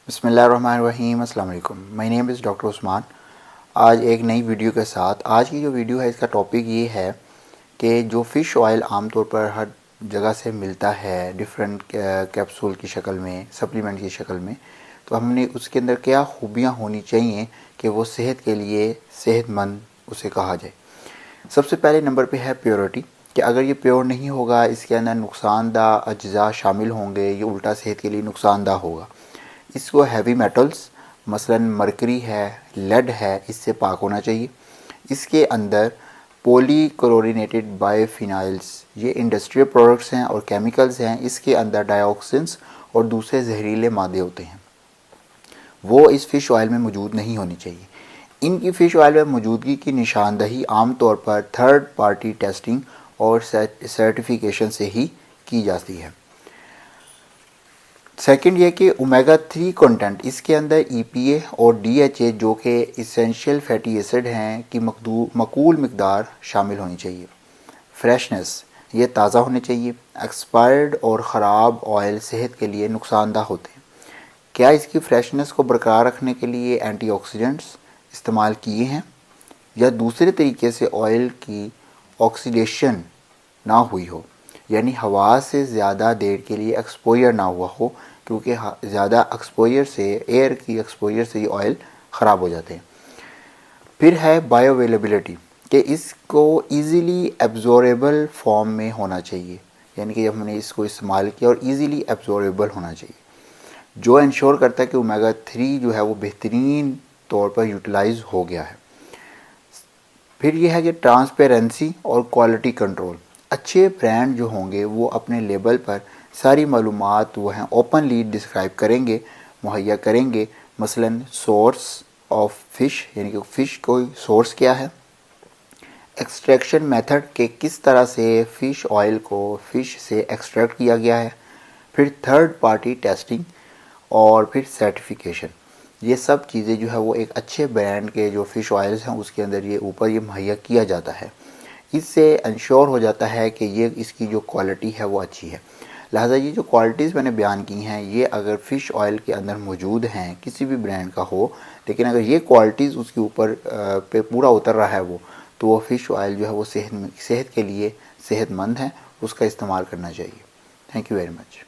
बिस्मिल्लाहिर्रहमानिर्रहीम। अस्सलाम वालेकुम। My name is doctor Usman. आज एक नई वीडियो के साथ, आज की जो वीडियो है इसका टॉपिक ये है कि जो फ़िश ऑयल आमतौर पर हर जगह से मिलता है डिफरेंट कैप्सूल की शक्ल में, सप्लीमेंट की शक्ल में, तो हमने उसके अंदर क्या खूबियाँ होनी चाहिए कि वो सेहत के लिए सेहतमंद उसे कहा जाए। सबसे पहले नंबर पे है प्योरिटी, कि अगर ये प्योर नहीं होगा, इसके अंदर नुकसानदा अज्जा शामिल होंगे, ये उल्टा सेहत के लिए नुकसानदा होगा। इसको हैवी मेटल्स मसलन मरकरी है, लेड है, इससे पाक होना चाहिए। इसके अंदर पॉलीक्लोरिनेटेड बायोफिनाइल्स, ये इंडस्ट्रियल प्रोडक्ट्स हैं और केमिकल्स हैं। इसके अंदर डाइऑक्सिन्स और दूसरे जहरीले मादे होते हैं, वो इस फ़िश ऑयल में मौजूद नहीं होनी चाहिए। इनकी फ़िश ऑयल में मौजूदगी की निशानदही आमतौर पर थर्ड पार्टी टेस्टिंग और सर्टिफिकेशन से ही की जाती है। सेकंड ये कि ओमेगा 3 कंटेंट, इसके अंदर EPA और DHA जो कि इसेंशियल फैटी एसिड हैं की मकबूल मकदार शामिल होनी चाहिए। फ्रेशनेस, ये ताज़ा होने चाहिए। एक्सपायर्ड और ख़राब ऑयल सेहत के लिए नुकसानदा होते हैं। क्या इसकी फ्रेशनेस को बरकरार रखने के लिए एंटीऑक्सीडेंट्स इस्तेमाल किए हैं या दूसरे तरीके से ऑयल की ऑक्सीडेशन ना हुई हो, यानी हवा से ज़्यादा देर के लिए एक्सपोजर ना हुआ हो, क्योंकि ज़्यादा एक्सपोजर से, एयर की एक्सपोजर से ये ऑयल ख़राब हो जाते हैं। फिर है बायो अवेलेबिलिटी, कि इसको ईज़िली एब्जॉर्बेबल फॉर्म में होना चाहिए, यानी कि जब हमने इसको इस्तेमाल किया और ईज़िली एब्जॉर्बेबल होना चाहिए, जो इंश्योर करता है कि ओमेगा 3 जो है वो बेहतरीन तौर पर यूटिलाइज हो गया है। फिर यह है कि ट्रांसपेरेंसी और क्वालिटी कंट्रोल, अच्छे ब्रांड जो होंगे वो अपने लेबल पर सारी मालूमात वो हैं ओपनली डिस्क्राइब करेंगे, मुहैया करेंगे। मसलन सोर्स ऑफ फ़िश, यानी कि फ़िश कोई सोर्स क्या है, एक्सट्रैक्शन मेथड के किस तरह से फ़िश ऑयल को फ़िश से एक्सट्रैक्ट किया गया है, फिर थर्ड पार्टी टेस्टिंग और फिर सर्टिफिकेशन। ये सब चीज़ें जो है वो एक अच्छे ब्रांड के जो फ़िश ऑयल्स हैं उसके अंदर ये ऊपर ये मुहैया किया जाता है। इससे इंश्योर हो जाता है कि ये इसकी जो क्वालिटी है वो अच्छी है। लिहाजा ये जो क्वालिटीज़ मैंने बयान की हैं, ये अगर फ़िश ऑयल के अंदर मौजूद हैं, किसी भी ब्रांड का हो, लेकिन अगर ये क्वालिटीज़ उसके ऊपर पे पूरा उतर रहा है तो वो फ़िश ऑयल जो है वो सेहत के लिए सेहतमंद है, उसका इस्तेमाल करना चाहिए। Thank you very much.